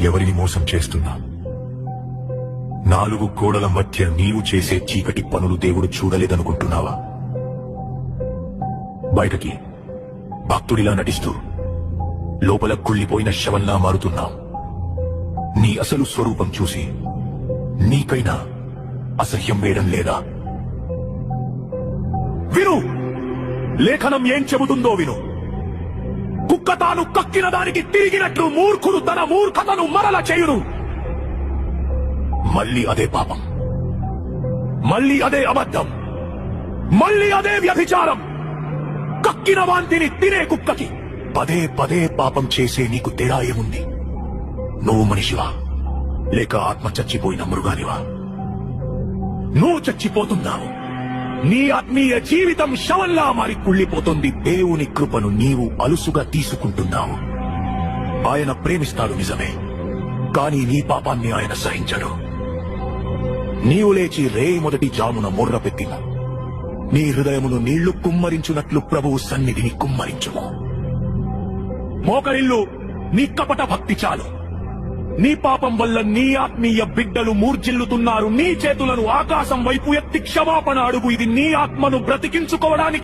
ఎవరిని మోసం చేస్తున్నా? నాలుగు గోడల మధ్య నీవు చేసే చీకటి పనులు దేవుడు చూడలేదనుకుంటున్నావా? బయటకి భక్తుడిలా నటిస్తూ లోపల కుళ్ళిపోయిన శవంలా మారుతున్నావు. నీ అసలు స్వరూపం చూసి నీకైనా అసహ్యం వేయడం లేదా? విను, లేఖనం ఏం చెబుతుందో విను. కుక్క తాను కక్కిన దానికి తిరిగినట్లు మూర్ఖుడు తన మూర్ఖతను మరల చేయును. మళ్ళీ అదే పాపం, మళ్ళీ అదే అబద్ధం, మళ్ళీ అదే వ్యభిచారం. కక్కిన వాంతిని తినే కుక్కకి పదే పదే పాపం చేసే నీకు తేడా ఏముంది? నువ్వు మనిషివా లేక ఆత్మ చచ్చిపోయిన మృగానివా? నువ్వు చచ్చిపోతున్నావు. నీ ఆత్మీయ జీవితం శవంలా మారి కుళ్ళిపోతుంది. దేవుని కృపను నీవు అలుసుగా తీసుకుంటున్నావు. ఆయన ప్రేమిస్తాడు నిజమే, కానీ నీ పాపాన్ని ఆయన సహించడు. నీవు లేచి మొదటి జామున మొర్ర పెట్టిన నీ హృదయమును నీళ్లు కుమ్మరించున్నట్లు ప్రభువు సన్నిధిని కుమ్మరించుము. మోకరిల్లు, నీ కపట భక్తి చాలు. నీ పాపం వల్ల నీ ఆత్మీయ బిడ్డలు మూర్జిల్లుతున్నారు. నీ చేతులను ఆకాశం వైపు ఎత్తి క్షమాపణ అడుగు. ఇది నీ ఆత్మను బ్రతికించుకోవడానికి